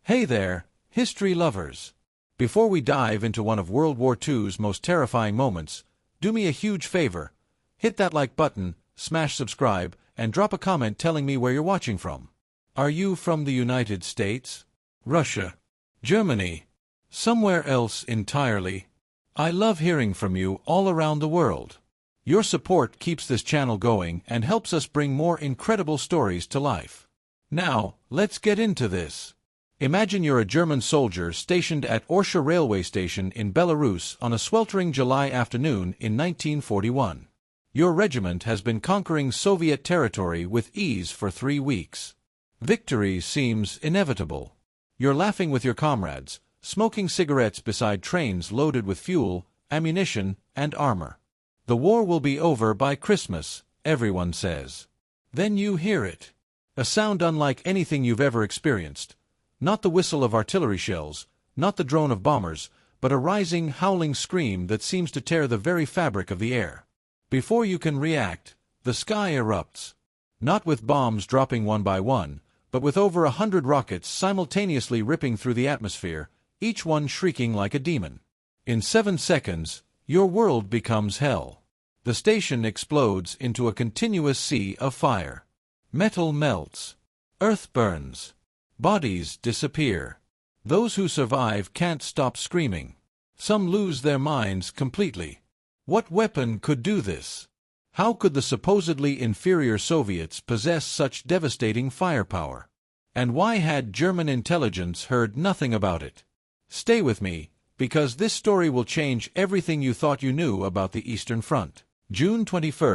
Hey there, history lovers! Before we dive into one of World War II's most terrifying moments, do me a huge favor. Hit that like button, smash subscribe, and drop a comment telling me where you're watching from. Are you from the United States? Russia? Germany? Somewhere else entirely? I love hearing from you all around the world. Your support keeps this channel going and helps us bring more incredible stories to life. Now, let's get into this. Imagine you're a German soldier stationed at Orsha railway station in Belarus on a sweltering July afternoon in 1941. Your regiment has been conquering Soviet territory with ease for 3 weeks. Victory seems inevitable. You're laughing with your comrades, smoking cigarettes beside trains loaded with fuel, ammunition, and armor. The war will be over by Christmas, everyone says. Then you hear it. A sound unlike anything you've ever experienced. Not the whistle of artillery shells, not the drone of bombers, but a rising, howling scream that seems to tear the very fabric of the air. Before you can react, the sky erupts. Not with bombs dropping one by one, but with over 100 rockets simultaneously ripping through the atmosphere, each one shrieking like a demon. In 7 seconds, your world becomes hell. The station explodes into a continuous sea of fire. Metal melts. Earth burns. Bodies disappear. Those who survive can't stop screaming. Some lose their minds completely. What weapon could do this? How could the supposedly inferior Soviets possess such devastating firepower? And why had German intelligence heard nothing about it? Stay with me, because this story will change everything you thought you knew about the Eastern Front. June 21,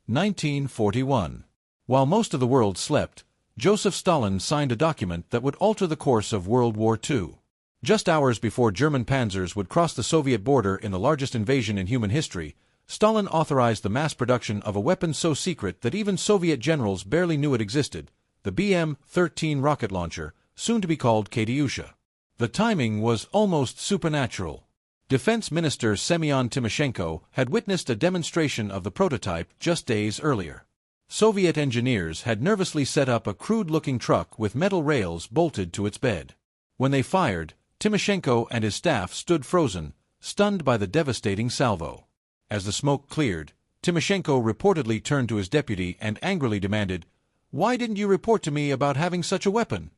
1941. While most of the world slept, Joseph Stalin signed a document that would alter the course of World War II. Just hours before German panzers would cross the Soviet border in the largest invasion in human history, Stalin authorized the mass production of a weapon so secret that even Soviet generals barely knew it existed, the BM-13 rocket launcher, soon to be called Katyusha. The timing was almost supernatural. Defense Minister Semyon Timoshenko had witnessed a demonstration of the prototype just days earlier. Soviet engineers had nervously set up a crude-looking truck with metal rails bolted to its bed. When they fired, Timoshenko and his staff stood frozen, stunned by the devastating salvo. As the smoke cleared, Timoshenko reportedly turned to his deputy and angrily demanded, "Why didn't you report to me about having such a weapon?"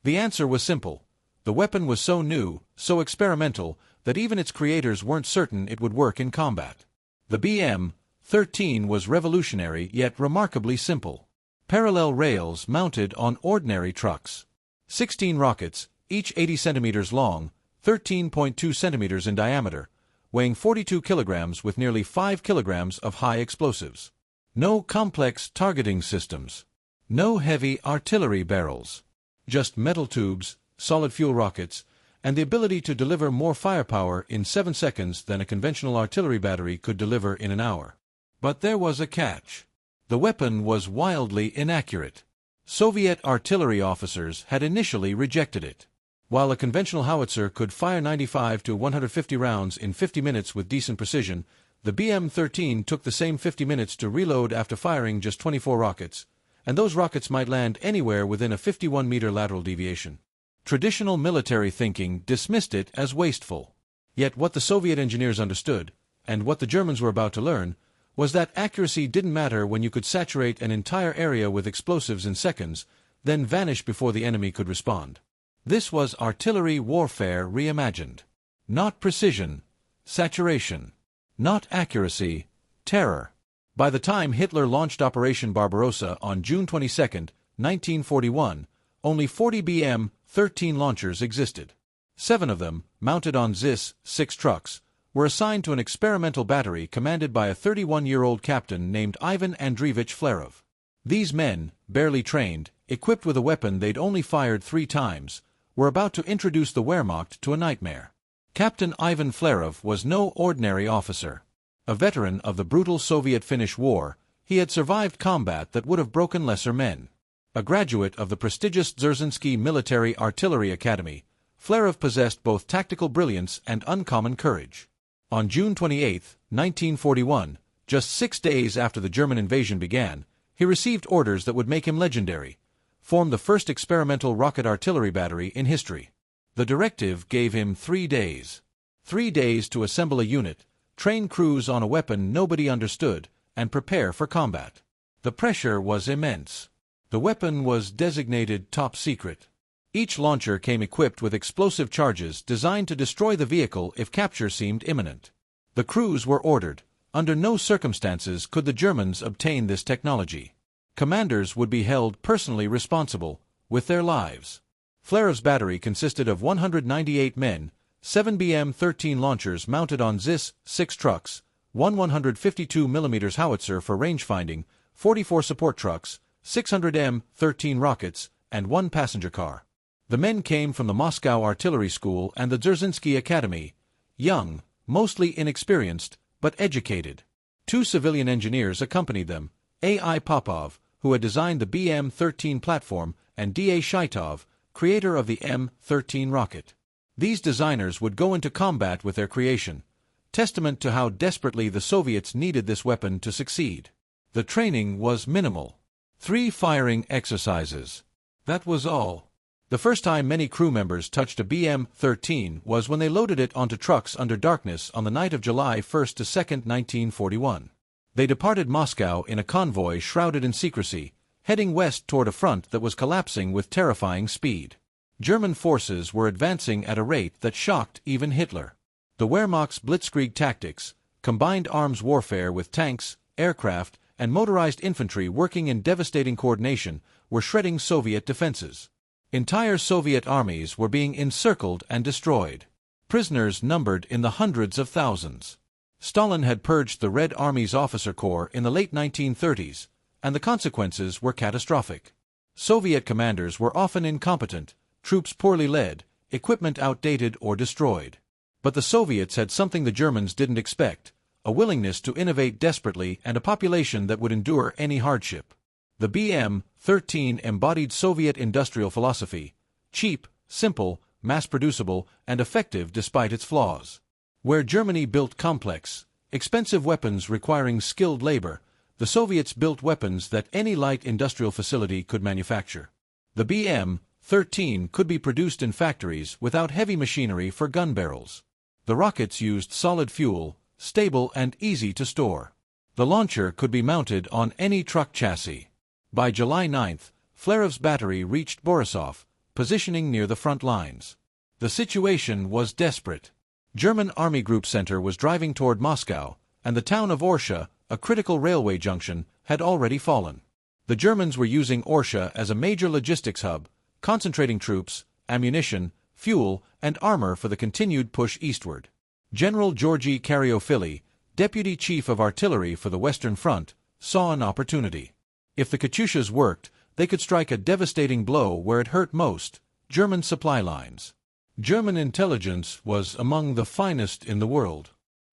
The answer was simple. The weapon was so new, so experimental, that even its creators weren't certain it would work in combat. The BM-13 was revolutionary yet remarkably simple. Parallel rails mounted on ordinary trucks. 16 rockets, each 80 centimeters long, 13.2 centimeters in diameter, weighing 42 kilograms with nearly 5 kilograms of high explosives. No complex targeting systems. No heavy artillery barrels. Just metal tubes, solid fuel rockets, and the ability to deliver more firepower in 7 seconds than a conventional artillery battery could deliver in an hour. But there was a catch. The weapon was wildly inaccurate. Soviet artillery officers had initially rejected it. While a conventional howitzer could fire 95 to 150 rounds in 50 minutes with decent precision, the BM-13 took the same 50 minutes to reload after firing just 24 rockets, and those rockets might land anywhere within a 51-meter lateral deviation. Traditional military thinking dismissed it as wasteful. Yet what the Soviet engineers understood, and what the Germans were about to learn, was that accuracy didn't matter when you could saturate an entire area with explosives in seconds, then vanish before the enemy could respond. This was artillery warfare reimagined. Not precision, saturation. Not accuracy, terror. By the time Hitler launched Operation Barbarossa on June 22, 1941, only 40 BM-13 launchers existed. 7 of them, mounted on ZIS-6 trucks, were assigned to an experimental battery commanded by a 31-year-old captain named Ivan Flerov. These men, barely trained, equipped with a weapon they'd only fired 3 times, were about to introduce the Wehrmacht to a nightmare. Captain Ivan Flerov was no ordinary officer. A veteran of the brutal Soviet-Finnish War, he had survived combat that would have broken lesser men. A graduate of the prestigious Dzerzhinsky Military Artillery Academy, Flerov possessed both tactical brilliance and uncommon courage. On June 28, 1941, just 6 days after the German invasion began, he received orders that would make him legendary, form the first experimental rocket artillery battery in history. The directive gave him 3 days. 3 days to assemble a unit, train crews on a weapon nobody understood, and prepare for combat. The pressure was immense. The weapon was designated top secret. Each launcher came equipped with explosive charges designed to destroy the vehicle if capture seemed imminent. The crews were ordered. Under no circumstances could the Germans obtain this technology. Commanders would be held personally responsible, with their lives. Flerov's battery consisted of 198 men, 7 BM-13 launchers mounted on ZIS-6 trucks, one 152mm howitzer for range-finding, 44 support trucks, 600 M-13 rockets, and 1 passenger car. The men came from the Moscow Artillery School and the Dzerzhinsky Academy, young, mostly inexperienced, but educated. 2 civilian engineers accompanied them, A.I. Popov, who had designed the BM-13 platform, and D.A. Shaitov, creator of the M-13 rocket. These designers would go into combat with their creation, testament to how desperately the Soviets needed this weapon to succeed. The training was minimal. 3 firing exercises. That was all. The first time many crew members touched a BM-13 was when they loaded it onto trucks under darkness on the night of July 1st to 2nd, 1941. They departed Moscow in a convoy shrouded in secrecy, heading west toward a front that was collapsing with terrifying speed. German forces were advancing at a rate that shocked even Hitler. The Wehrmacht's blitzkrieg tactics, combined arms warfare with tanks, aircraft, and motorized infantry working in devastating coordination, were shredding Soviet defenses. Entire Soviet armies were being encircled and destroyed. Prisoners numbered in the hundreds of thousands. Stalin had purged the Red Army's officer corps in the late 1930s, and the consequences were catastrophic. Soviet commanders were often incompetent, troops poorly led, equipment outdated or destroyed. But the Soviets had something the Germans didn't expect, a willingness to innovate desperately and a population that would endure any hardship. The BM-13 embodied Soviet industrial philosophy, cheap, simple, mass-producible, and effective despite its flaws. Where Germany built complex, expensive weapons requiring skilled labor, the Soviets built weapons that any light industrial facility could manufacture. The BM-13 could be produced in factories without heavy machinery for gun barrels. The rockets used solid fuel, stable and easy to store. The launcher could be mounted on any truck chassis. By July 9th, Flerov's battery reached Borisov, positioning near the front lines. The situation was desperate. German Army Group Center was driving toward Moscow, and the town of Orsha, a critical railway junction, had already fallen. The Germans were using Orsha as a major logistics hub, concentrating troops, ammunition, fuel, and armor for the continued push eastward. General Georgy Karyofili, Deputy Chief of Artillery for the Western Front, saw an opportunity. If the Katyushas worked, they could strike a devastating blow where it hurt most, German supply lines. German intelligence was among the finest in the world.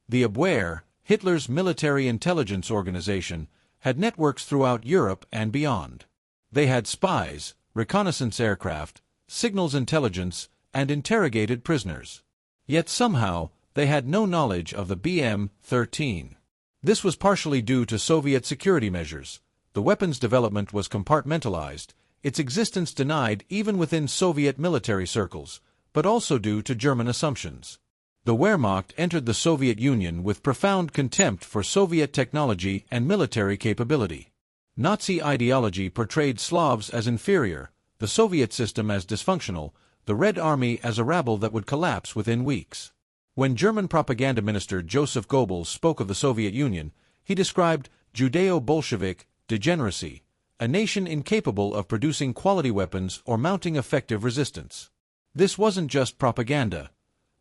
The Abwehr, Hitler's military intelligence organization, had networks throughout Europe and beyond. They had spies, reconnaissance aircraft, signals intelligence, and interrogated prisoners. Yet somehow, they had no knowledge of the BM-13. This was partially due to Soviet security measures. The weapon's development was compartmentalized, its existence denied even within Soviet military circles, but also due to German assumptions. The Wehrmacht entered the Soviet Union with profound contempt for Soviet technology and military capability. Nazi ideology portrayed Slavs as inferior, the Soviet system as dysfunctional, the Red Army as a rabble that would collapse within weeks. When German propaganda minister Joseph Goebbels spoke of the Soviet Union, he described Judeo-Bolshevik degeneracy, a nation incapable of producing quality weapons or mounting effective resistance. This wasn't just propaganda.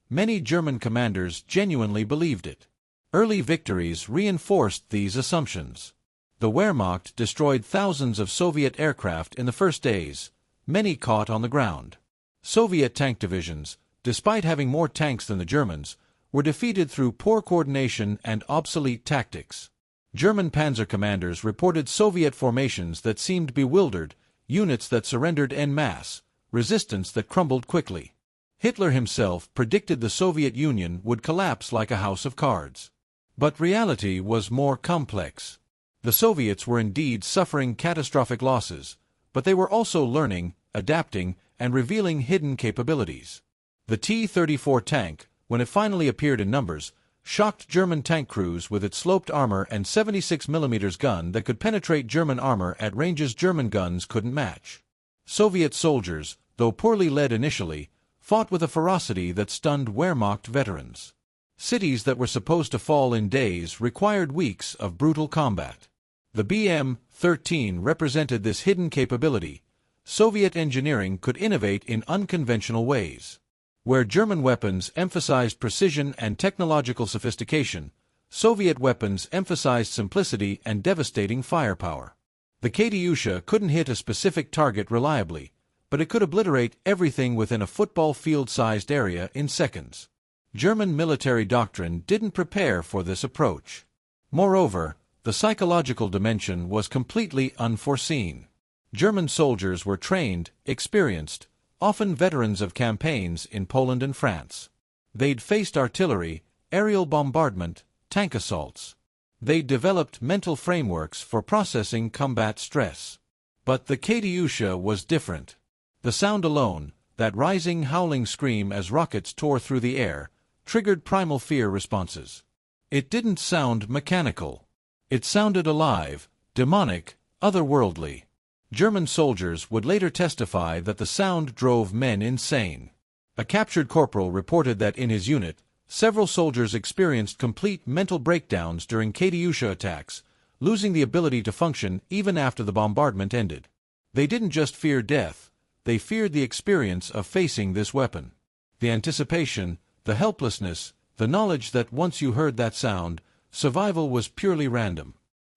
Many German commanders genuinely believed it. Early victories reinforced these assumptions. The Wehrmacht destroyed thousands of Soviet aircraft in the first days, many caught on the ground. Soviet tank divisions, despite having more tanks than the Germans, were defeated through poor coordination and obsolete tactics. German panzer commanders reported Soviet formations that seemed bewildered, units that surrendered en masse, resistance that crumbled quickly. Hitler himself predicted the Soviet Union would collapse like a house of cards. But reality was more complex. The Soviets were indeed suffering catastrophic losses, but they were also learning, adapting, and revealing hidden capabilities. The T-34 tank, when it finally appeared in numbers, shocked German tank crews with its sloped armor and 76mm gun that could penetrate German armor at ranges German guns couldn't match. Soviet soldiers, though poorly led initially, fought with a ferocity that stunned Wehrmacht veterans. Cities that were supposed to fall in days required weeks of brutal combat. The BM-13 represented this hidden capability. Soviet engineering could innovate in unconventional ways. Where German weapons emphasized precision and technological sophistication, Soviet weapons emphasized simplicity and devastating firepower. The Katyusha couldn't hit a specific target reliably, but it could obliterate everything within a football field-sized area in seconds. German military doctrine didn't prepare for this approach. Moreover, the psychological dimension was completely unforeseen. German soldiers were trained, experienced, often veterans of campaigns in Poland and France. They'd faced artillery, aerial bombardment, tank assaults. They'd developed mental frameworks for processing combat stress. But the Katyusha was different. The sound alone, that rising, howling scream as rockets tore through the air, triggered primal fear responses. It didn't sound mechanical. It sounded alive, demonic, otherworldly. German soldiers would later testify that the sound drove men insane. A captured corporal reported that in his unit, several soldiers experienced complete mental breakdowns during Katyusha attacks, losing the ability to function even after the bombardment ended. They didn't just fear death, they feared the experience of facing this weapon. The anticipation, the helplessness, the knowledge that once you heard that sound, survival was purely random.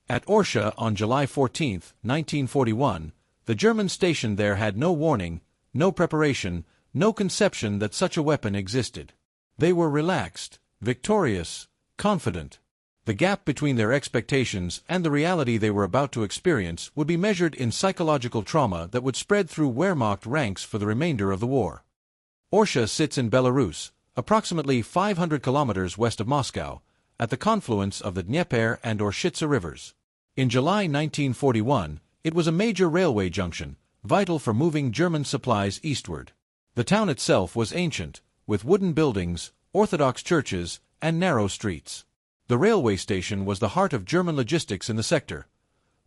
At Orsha on July 14, 1941, the Germans stationed there had no warning, no preparation, no conception that such a weapon existed. They were relaxed, victorious, confident. The gap between their expectations and the reality they were about to experience would be measured in psychological trauma that would spread through Wehrmacht ranks for the remainder of the war. Orsha sits in Belarus, approximately 500 kilometers west of Moscow, at the confluence of the Dnieper and Orsha rivers. In July 1941, it was a major railway junction, vital for moving German supplies eastward. The town itself was ancient, with wooden buildings, Orthodox churches, and narrow streets. The railway station was the heart of German logistics in the sector.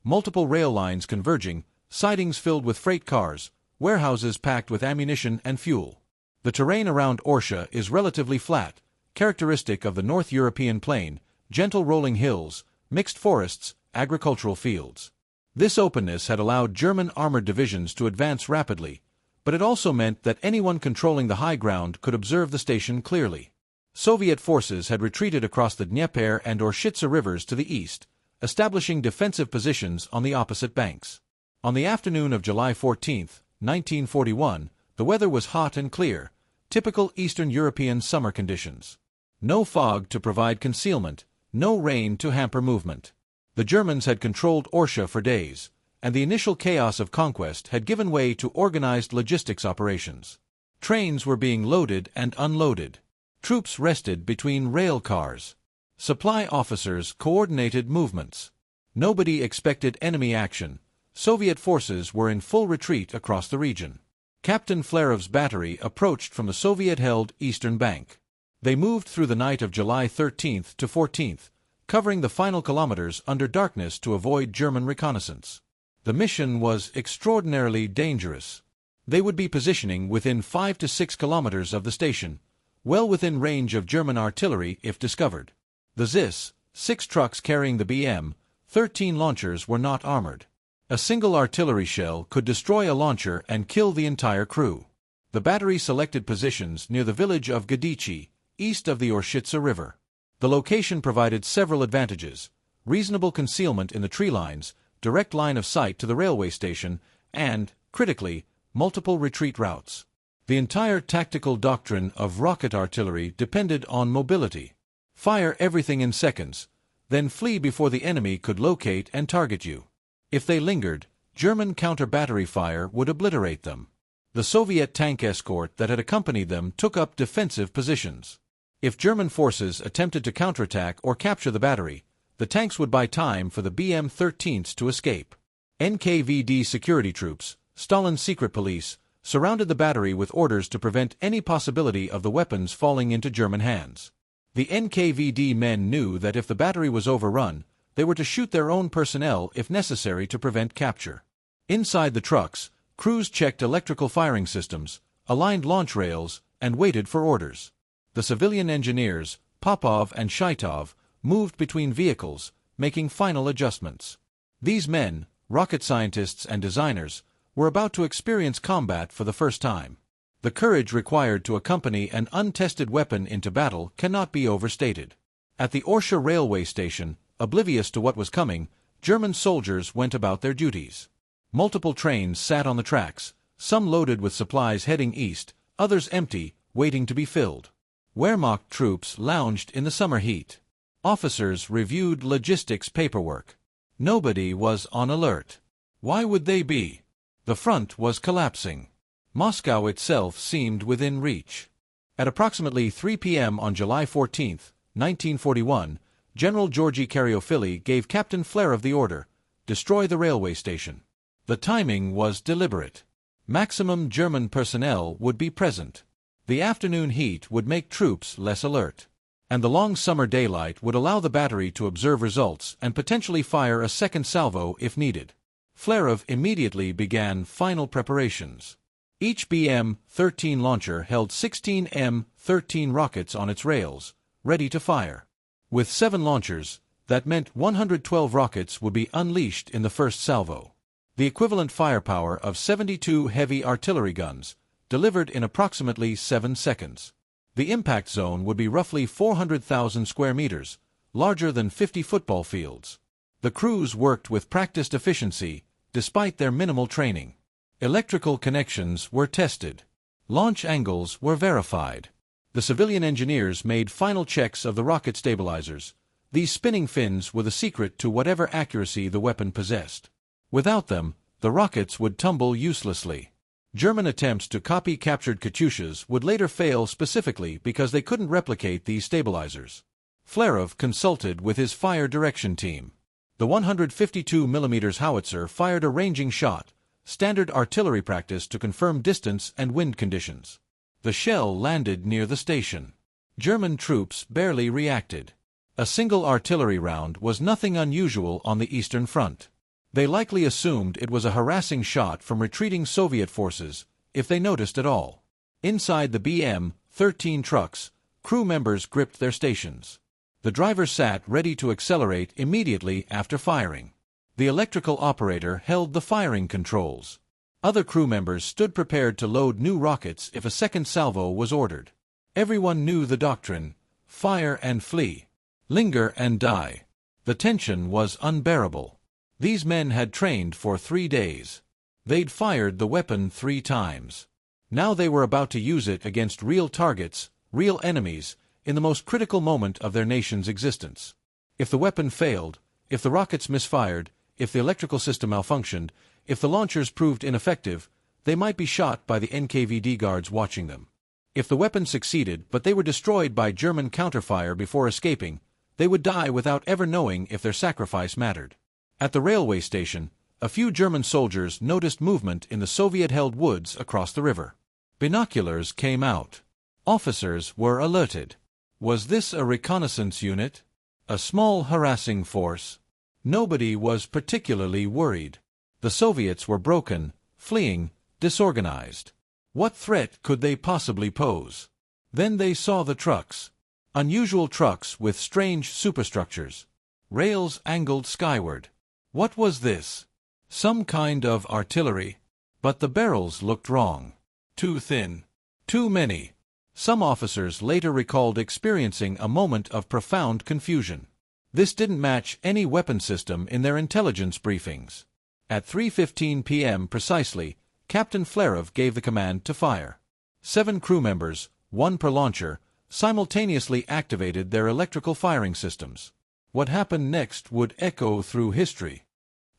Multiple rail lines converging, sidings filled with freight cars, warehouses packed with ammunition and fuel. The terrain around Orsha is relatively flat, characteristic of the North European plain, gentle rolling hills, mixed forests, agricultural fields. This openness had allowed German armored divisions to advance rapidly, but it also meant that anyone controlling the high ground could observe the station clearly. Soviet forces had retreated across the Dnieper and Orsha rivers to the east, establishing defensive positions on the opposite banks. On the afternoon of July 14, 1941, the weather was hot and clear, typical Eastern European summer conditions. No fog to provide concealment, no rain to hamper movement. The Germans had controlled Orsha for days, and the initial chaos of conquest had given way to organized logistics operations. Trains were being loaded and unloaded. Troops rested between rail cars. Supply officers coordinated movements. Nobody expected enemy action. Soviet forces were in full retreat across the region. Captain Flerov's battery approached from the Soviet-held eastern bank. They moved through the night of July 13th to 14th, covering the final kilometers under darkness to avoid German reconnaissance. The mission was extraordinarily dangerous. They would be positioning within 5 to 6 kilometers of the station, well within range of German artillery if discovered. The ZIS, 6 trucks carrying the BM-13 launchers were not armored. A single artillery shell could destroy a launcher and kill the entire crew. The battery selected positions near the village of Gadichi, east of the Orsha River. The location provided several advantages: reasonable concealment in the tree lines, direct line of sight to the railway station, and, critically, multiple retreat routes. The entire tactical doctrine of rocket artillery depended on mobility. Fire everything in seconds, then flee before the enemy could locate and target you. If they lingered, German counter-battery fire would obliterate them. The Soviet tank escort that had accompanied them took up defensive positions. If German forces attempted to counterattack or capture the battery, the tanks would buy time for the BM-13s to escape. NKVD security troops, Stalin's secret police, surrounded the battery with orders to prevent any possibility of the weapons falling into German hands. The NKVD men knew that if the battery was overrun, they were to shoot their own personnel if necessary to prevent capture. Inside the trucks, crews checked electrical firing systems, aligned launch rails, and waited for orders. The civilian engineers, Popov and Shaitov, moved between vehicles, making final adjustments. These men, rocket scientists and designers, were about to experience combat for the first time. The courage required to accompany an untested weapon into battle cannot be overstated. At the Orsha railway station, oblivious to what was coming, German soldiers went about their duties. Multiple trains sat on the tracks, some loaded with supplies heading east, others empty, waiting to be filled. Wehrmacht troops lounged in the summer heat. Officers reviewed logistics paperwork. Nobody was on alert. Why would they be? The front was collapsing. Moscow itself seemed within reach. At approximately 3 p.m. on July 14, 1941, General Georgy Karyofili gave Captain Flerov the order, destroy the railway station. The timing was deliberate. Maximum German personnel would be present. The afternoon heat would make troops less alert. And the long summer daylight would allow the battery to observe results and potentially fire a second salvo if needed. Flerov immediately began final preparations. Each BM-13 launcher held 16 M-13 rockets on its rails, ready to fire. With 7 launchers, that meant 112 rockets would be unleashed in the first salvo. The equivalent firepower of 72 heavy artillery guns, delivered in approximately 7 seconds. The impact zone would be roughly 400,000 square meters, larger than 50 football fields. The crews worked with practiced efficiency, despite their minimal training. Electrical connections were tested. Launch angles were verified. The civilian engineers made final checks of the rocket stabilizers. These spinning fins were the secret to whatever accuracy the weapon possessed. Without them, the rockets would tumble uselessly. German attempts to copy captured Katyushas would later fail specifically because they couldn't replicate these stabilizers. Flerov consulted with his fire direction team. The 152 mm howitzer fired a ranging shot, standard artillery practice to confirm distance and wind conditions. The shell landed near the station. German troops barely reacted. A single artillery round was nothing unusual on the Eastern Front. They likely assumed it was a harassing shot from retreating Soviet forces, if they noticed at all. Inside the BM-13 trucks, crew members gripped their stations. The driver sat ready to accelerate immediately after firing. The electrical operator held the firing controls. Other crew members stood prepared to load new rockets if a second salvo was ordered. Everyone knew the doctrine: fire and flee, linger and die. The tension was unbearable. These men had trained for 3 days. They'd fired the weapon 3 times. Now they were about to use it against real targets, real enemies, in the most critical moment of their nation's existence. If the weapon failed, if the rockets misfired, if the electrical system malfunctioned, if the launchers proved ineffective, they might be shot by the NKVD guards watching them. If the weapon succeeded but they were destroyed by German counterfire before escaping, they would die without ever knowing if their sacrifice mattered. At the railway station, a few German soldiers noticed movement in the Soviet-held woods across the river. Binoculars came out. Officers were alerted. Was this a reconnaissance unit? A small harassing force? Nobody was particularly worried. The Soviets were broken, fleeing, disorganized. What threat could they possibly pose? Then they saw the trucks. Unusual trucks with strange superstructures. Rails angled skyward. What was this? Some kind of artillery? But the barrels looked wrong. Too thin. Too many. Some officers later recalled experiencing a moment of profound confusion. This didn't match any weapon system in their intelligence briefings. At 3:15 p.m. precisely, Captain Flerov gave the command to fire. 7 crew members, 1 per launcher, simultaneously activated their electrical firing systems. What happened next would echo through history.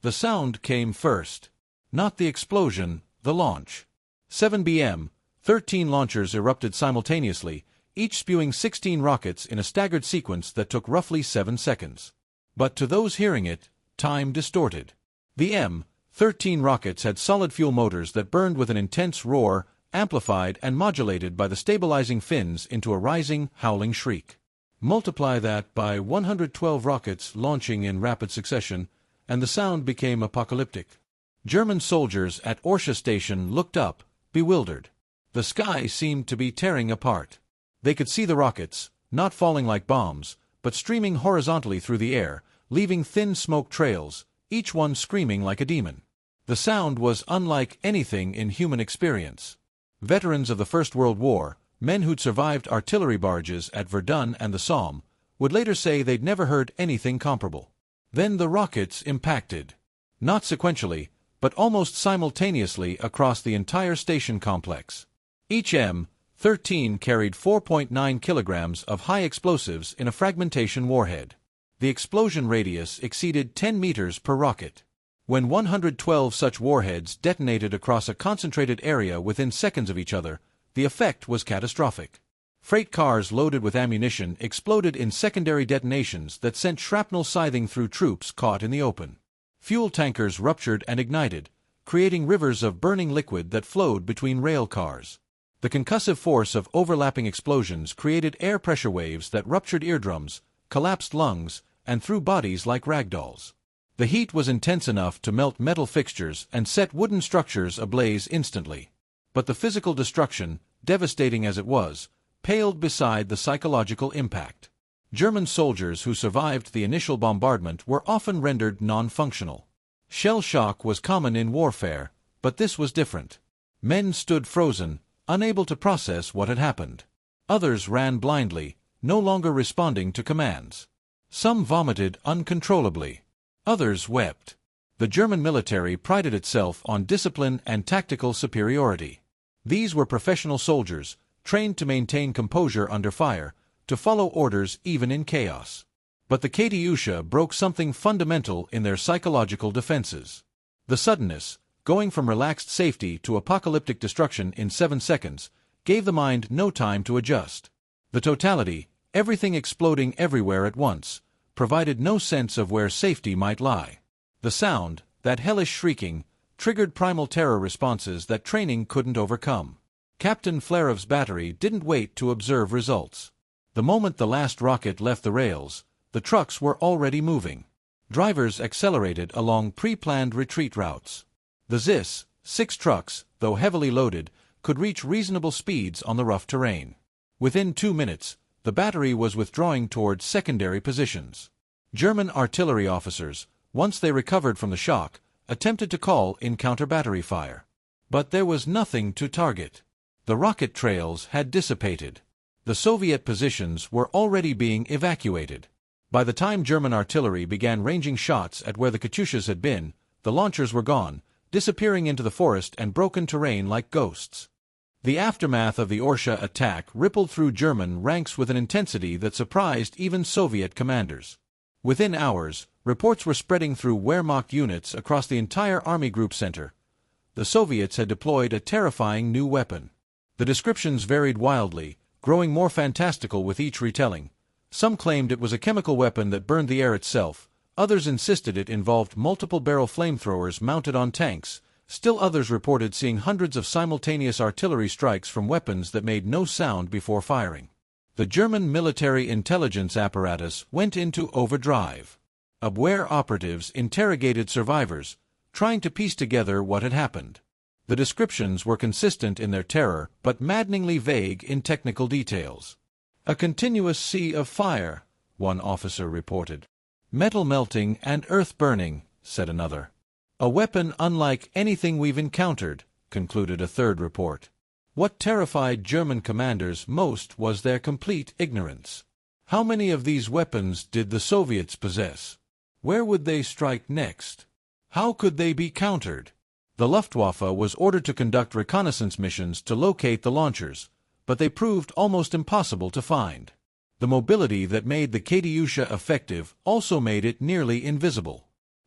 The sound came first. Not the explosion, the launch. 7 BM-13 launchers erupted simultaneously, each spewing 16 rockets in a staggered sequence that took roughly 7 seconds. But to those hearing it, time distorted. The 13 rockets had solid fuel motors that burned with an intense roar, amplified and modulated by the stabilizing fins into a rising, howling shriek. Multiply that by 112 rockets launching in rapid succession, and the sound became apocalyptic. German soldiers at Orsha station looked up, bewildered. The sky seemed to be tearing apart. They could see the rockets, not falling like bombs, but streaming horizontally through the air, leaving thin smoke trails, each one screaming like a demon. The sound was unlike anything in human experience. Veterans of the First World War, men who'd survived artillery barrages at Verdun and the Somme, would later say they'd never heard anything comparable. Then the rockets impacted. Not sequentially, but almost simultaneously across the entire station complex. Each M13 carried 4.9 kilograms of high explosives in a fragmentation warhead. The explosion radius exceeded 10 meters per rocket. When 112 such warheads detonated across a concentrated area within seconds of each other, the effect was catastrophic. Freight cars loaded with ammunition exploded in secondary detonations that sent shrapnel scything through troops caught in the open. Fuel tankers ruptured and ignited, creating rivers of burning liquid that flowed between rail cars. The concussive force of overlapping explosions created air pressure waves that ruptured eardrums, collapsed lungs, and threw bodies like ragdolls. The heat was intense enough to melt metal fixtures and set wooden structures ablaze instantly. But the physical destruction, devastating as it was, paled beside the psychological impact. German soldiers who survived the initial bombardment were often rendered non-functional. Shell shock was common in warfare, but this was different. Men stood frozen, unable to process what had happened. Others ran blindly, no longer responding to commands. Some vomited uncontrollably. Others wept. The German military prided itself on discipline and tactical superiority. These were professional soldiers, trained to maintain composure under fire, to follow orders even in chaos. But the Katyusha broke something fundamental in their psychological defenses. The suddenness, going from relaxed safety to apocalyptic destruction in 7 seconds, gave the mind no time to adjust. The totality, everything exploding everywhere at once, provided no sense of where safety might lie. The sound, that hellish shrieking, triggered primal terror responses that training couldn't overcome. Captain Flerov's battery didn't wait to observe results. The moment the last rocket left the rails, the trucks were already moving. Drivers accelerated along pre-planned retreat routes. The ZIS, 6 trucks, though heavily loaded, could reach reasonable speeds on the rough terrain. Within 2 minutes, the battery was withdrawing towards secondary positions. German artillery officers, once they recovered from the shock, attempted to call in counter-battery fire. But there was nothing to target. The rocket trails had dissipated. The Soviet positions were already being evacuated. By the time German artillery began ranging shots at where the Katyushas had been, the launchers were gone, disappearing into the forest and broken terrain like ghosts. The aftermath of the Orsha attack rippled through German ranks with an intensity that surprised even Soviet commanders. Within hours, reports were spreading through Wehrmacht units across the entire Army Group Center. The Soviets had deployed a terrifying new weapon. The descriptions varied wildly, growing more fantastical with each retelling. Some claimed it was a chemical weapon that burned the air itself, others insisted it involved multiple-barrel flamethrowers mounted on tanks. Still others reported seeing hundreds of simultaneous artillery strikes from weapons that made no sound before firing. The German military intelligence apparatus went into overdrive. Abwehr operatives interrogated survivors, trying to piece together what had happened. The descriptions were consistent in their terror, but maddeningly vague in technical details. "A continuous sea of fire," one officer reported. "Metal melting and earth burning," said another. "A weapon unlike anything we've encountered," concluded a third report. What terrified German commanders most was their complete ignorance. How many of these weapons did the Soviets possess? Where would they strike next? How could they be countered? The Luftwaffe was ordered to conduct reconnaissance missions to locate the launchers, but they proved almost impossible to find. The mobility that made the Katyusha effective also made it nearly invisible.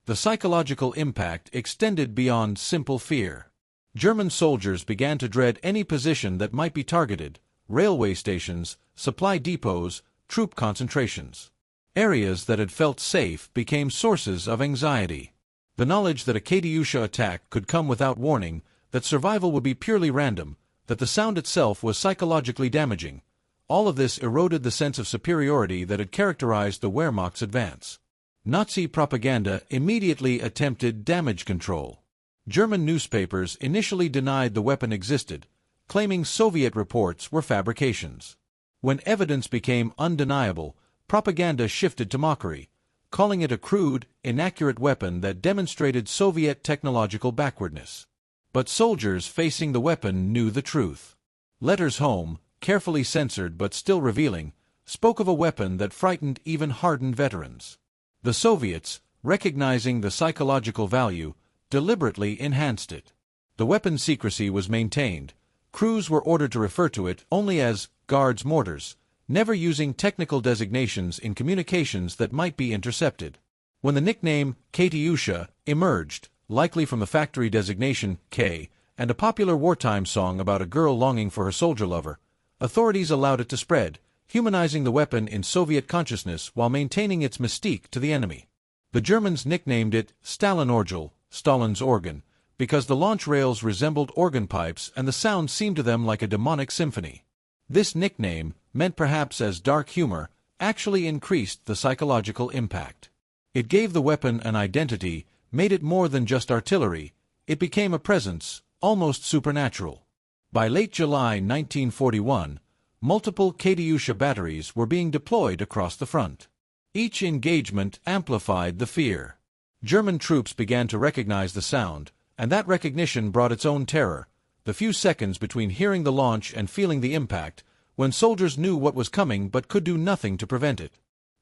The psychological impact extended beyond simple fear. German soldiers began to dread any position that might be targeted: railway stations, supply depots, troop concentrations. Areas that had felt safe became sources of anxiety. The knowledge that a Katyusha attack could come without warning, that survival would be purely random, that the sound itself was psychologically damaging. All of this eroded the sense of superiority that had characterized the Wehrmacht's advance. Nazi propaganda immediately attempted damage control. German newspapers initially denied the weapon existed, claiming Soviet reports were fabrications. When evidence became undeniable, propaganda shifted to mockery, calling it a crude, inaccurate weapon that demonstrated Soviet technological backwardness. But soldiers facing the weapon knew the truth. Letters home, carefully censored but still revealing, spoke of a weapon that frightened even hardened veterans. The Soviets, recognizing the psychological value, deliberately enhanced it. The weapon's secrecy was maintained. Crews were ordered to refer to it only as guards' mortars, never using technical designations in communications that might be intercepted. When the nickname Katyusha emerged, likely from the factory designation K, and a popular wartime song about a girl longing for her soldier lover, authorities allowed it to spread, humanizing the weapon in Soviet consciousness while maintaining its mystique to the enemy. The Germans nicknamed it Stalinorgel, Stalin's organ, because the launch rails resembled organ pipes and the sound seemed to them like a demonic symphony. This nickname, meant perhaps as dark humor, actually increased the psychological impact. It gave the weapon an identity, made it more than just artillery. It became a presence, almost supernatural. By late July 1941, multiple Katyusha batteries were being deployed across the front. Each engagement amplified the fear. German troops began to recognize the sound, and that recognition brought its own terror, the few seconds between hearing the launch and feeling the impact, when soldiers knew what was coming but could do nothing to prevent it.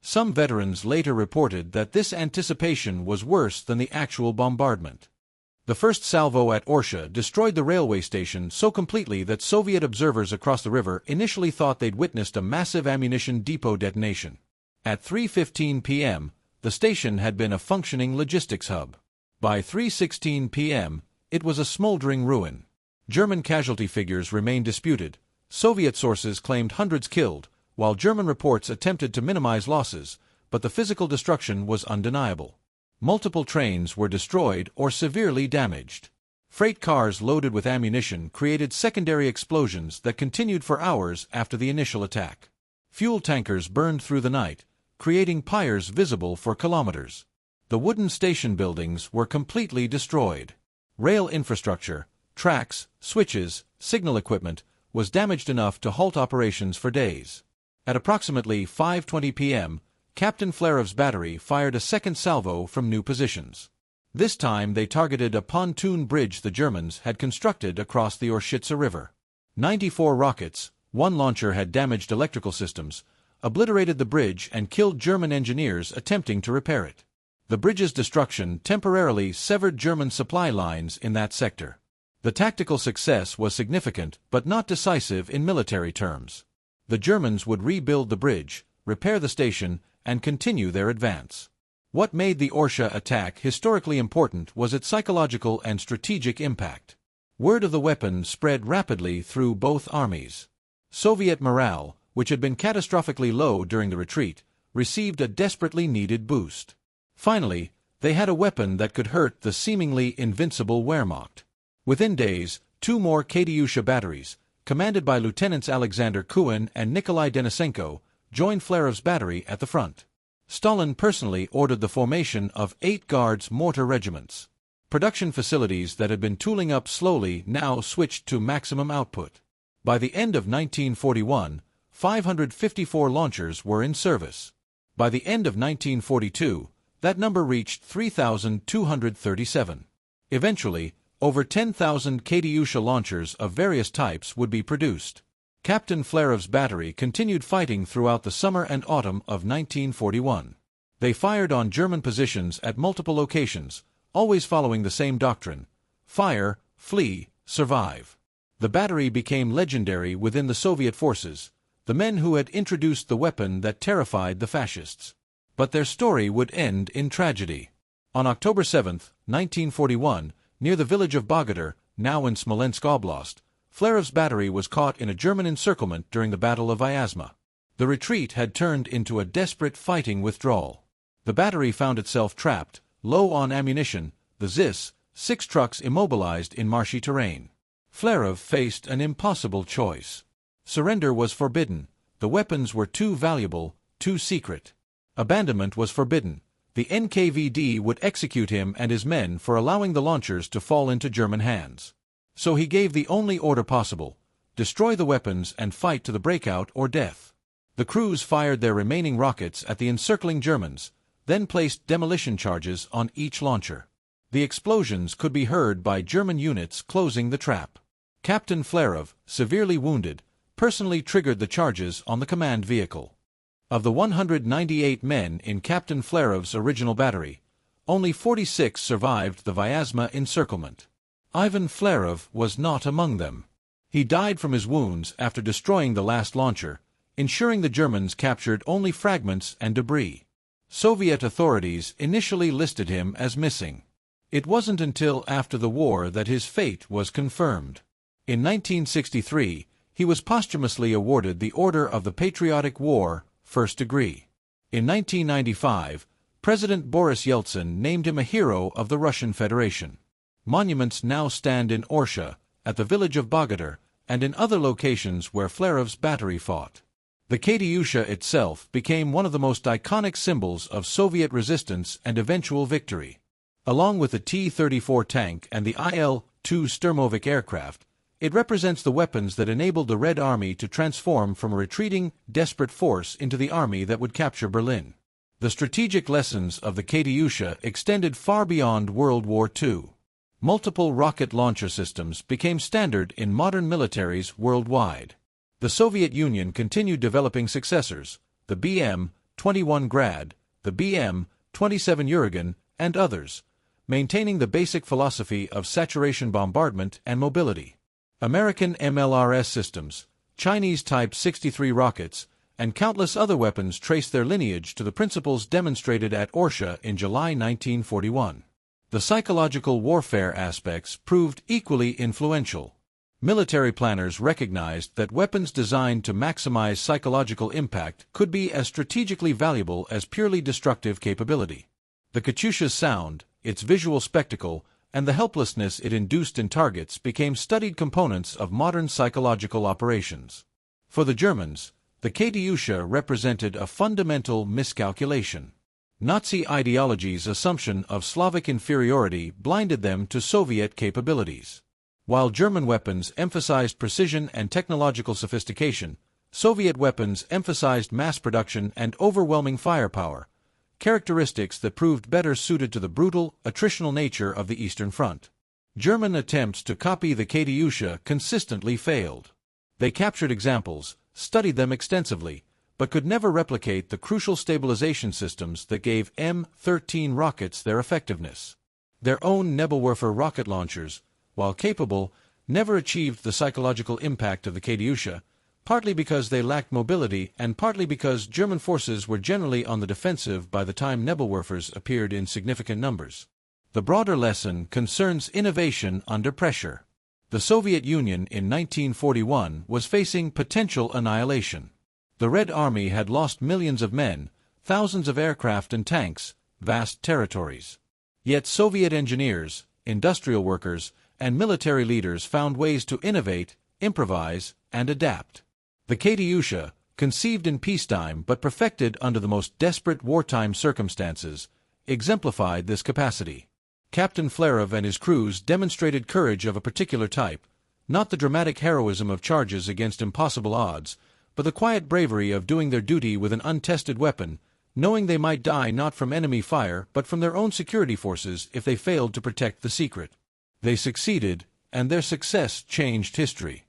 Some veterans later reported that this anticipation was worse than the actual bombardment. The first salvo at Orsha destroyed the railway station so completely that Soviet observers across the river initially thought they'd witnessed a massive ammunition depot detonation. At 3:15 p.m., the station had been a functioning logistics hub. By 3:16 p.m., it was a smoldering ruin. German casualty figures remained disputed. Soviet sources claimed hundreds killed, while German reports attempted to minimize losses, but the physical destruction was undeniable. Multiple trains were destroyed or severely damaged. Freight cars loaded with ammunition created secondary explosions that continued for hours after the initial attack. Fuel tankers burned through the night, creating pyres visible for kilometers. The wooden station buildings were completely destroyed. Rail infrastructure, tracks, switches, signal equipment, was damaged enough to halt operations for days. At approximately 5:20 p.m., Captain Flerov's battery fired a second salvo from new positions. This time they targeted a pontoon bridge the Germans had constructed across the Orsha River. 94 rockets, one launcher had damaged electrical systems, obliterated the bridge and killed German engineers attempting to repair it. The bridge's destruction temporarily severed German supply lines in that sector. The tactical success was significant but not decisive in military terms. The Germans would rebuild the bridge, repair the station, and continue their advance. What made the Orsha attack historically important was its psychological and strategic impact. Word of the weapon spread rapidly through both armies. Soviet morale, which had been catastrophically low during the retreat, received a desperately needed boost. Finally, they had a weapon that could hurt the seemingly invincible Wehrmacht. Within days, two more Katyusha batteries, commanded by Lieutenants Alexander Kuhn and Nikolai Denisenko, joined Flerov's battery at the front. Stalin personally ordered the formation of 8 Guards mortar regiments. Production facilities that had been tooling up slowly now switched to maximum output. By the end of 1941, 554 launchers were in service. By the end of 1942, that number reached 3,237. Eventually, over 10,000 Katyusha launchers of various types would be produced. Captain Flerov's battery continued fighting throughout the summer and autumn of 1941. They fired on German positions at multiple locations, always following the same doctrine: fire, flee, survive. The battery became legendary within the Soviet forces, the men who had introduced the weapon that terrified the fascists. But their story would end in tragedy. On October 7, 1941, near the village of Bogodar, now in Smolensk Oblast, Flerov's battery was caught in a German encirclement during the Battle of Vyazma. The retreat had turned into a desperate fighting withdrawal. The battery found itself trapped, low on ammunition, the ZIS, 6 trucks immobilized in marshy terrain. Flerov faced an impossible choice. Surrender was forbidden. The weapons were too valuable, too secret. Abandonment was forbidden. The NKVD would execute him and his men for allowing the launchers to fall into German hands. So he gave the only order possible: destroy the weapons and fight to the breakout or death. The crews fired their remaining rockets at the encircling Germans, then placed demolition charges on each launcher. The explosions could be heard by German units closing the trap. Captain Flerov, severely wounded, personally triggered the charges on the command vehicle. Of the 198 men in Captain Flerov's original battery, only 46 survived the Vyazma encirclement. Ivan Flerov was not among them. He died from his wounds after destroying the last launcher, ensuring the Germans captured only fragments and debris. Soviet authorities initially listed him as missing. It wasn't until after the war that his fate was confirmed. In 1963, he was posthumously awarded the Order of the Patriotic War, First Degree. In 1995, President Boris Yeltsin named him a hero of the Russian Federation. Monuments now stand in Orsha, at the village of Bogodar, and in other locations where Flerov's battery fought. The Katyusha itself became one of the most iconic symbols of Soviet resistance and eventual victory. Along with the T-34 tank and the Il-2 Sturmovik aircraft, it represents the weapons that enabled the Red Army to transform from a retreating, desperate force into the army that would capture Berlin. The strategic lessons of the Katyusha extended far beyond World War II. Multiple rocket launcher systems became standard in modern militaries worldwide. The Soviet Union continued developing successors, the BM-21 Grad, the BM-27 Urigan, and others, maintaining the basic philosophy of saturation bombardment and mobility. American MLRS systems, Chinese Type 63 rockets, and countless other weapons trace their lineage to the principles demonstrated at Orsha in July 1941. The psychological warfare aspects proved equally influential. Military planners recognized that weapons designed to maximize psychological impact could be as strategically valuable as purely destructive capability. The Katyusha's sound, its visual spectacle, and the helplessness it induced in targets became studied components of modern psychological operations. For the Germans, the Katyusha represented a fundamental miscalculation. Nazi ideology's assumption of Slavic inferiority blinded them to Soviet capabilities. While German weapons emphasized precision and technological sophistication, Soviet weapons emphasized mass production and overwhelming firepower, characteristics that proved better suited to the brutal, attritional nature of the Eastern Front. German attempts to copy the Katyusha consistently failed. They captured examples, studied them extensively, but could never replicate the crucial stabilization systems that gave M13 rockets their effectiveness. Their own Nebelwerfer rocket launchers, while capable, never achieved the psychological impact of the Katyusha, partly because they lacked mobility and partly because German forces were generally on the defensive by the time Nebelwerfers appeared in significant numbers. The broader lesson concerns innovation under pressure. The Soviet Union in 1941 was facing potential annihilation. The Red Army had lost millions of men, thousands of aircraft and tanks, vast territories. Yet Soviet engineers, industrial workers, and military leaders found ways to innovate, improvise, and adapt. The Katyusha, conceived in peacetime but perfected under the most desperate wartime circumstances, exemplified this capacity. Captain Flerov and his crews demonstrated courage of a particular type, not the dramatic heroism of charges against impossible odds, but the quiet bravery of doing their duty with an untested weapon, knowing they might die not from enemy fire but from their own security forces if they failed to protect the secret. They succeeded, and their success changed history.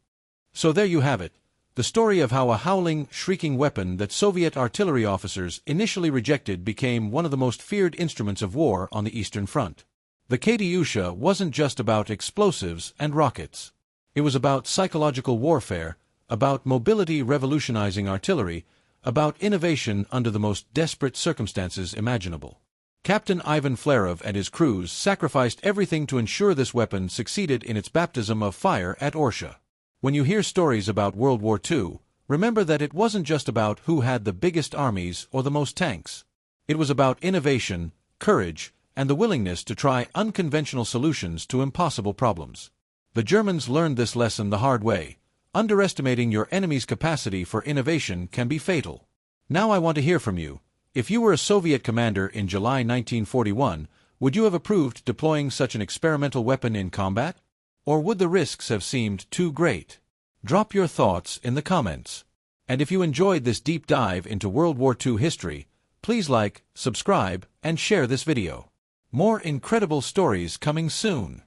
So there you have it. The story of how a howling, shrieking weapon that Soviet artillery officers initially rejected became one of the most feared instruments of war on the Eastern Front. The Katyusha wasn't just about explosives and rockets. It was about psychological warfare, about mobility revolutionizing artillery, about innovation under the most desperate circumstances imaginable. Captain Ivan Flerov and his crews sacrificed everything to ensure this weapon succeeded in its baptism of fire at Orsha. When you hear stories about World War II, remember that it wasn't just about who had the biggest armies or the most tanks. It was about innovation, courage, and the willingness to try unconventional solutions to impossible problems. The Germans learned this lesson the hard way. Underestimating your enemy's capacity for innovation can be fatal. Now I want to hear from you. If you were a Soviet commander in July 1941, would you have approved deploying such an experimental weapon in combat? Or would the risks have seemed too great? Drop your thoughts in the comments. And if you enjoyed this deep dive into World War II history, please like, subscribe, and share this video. More incredible stories coming soon.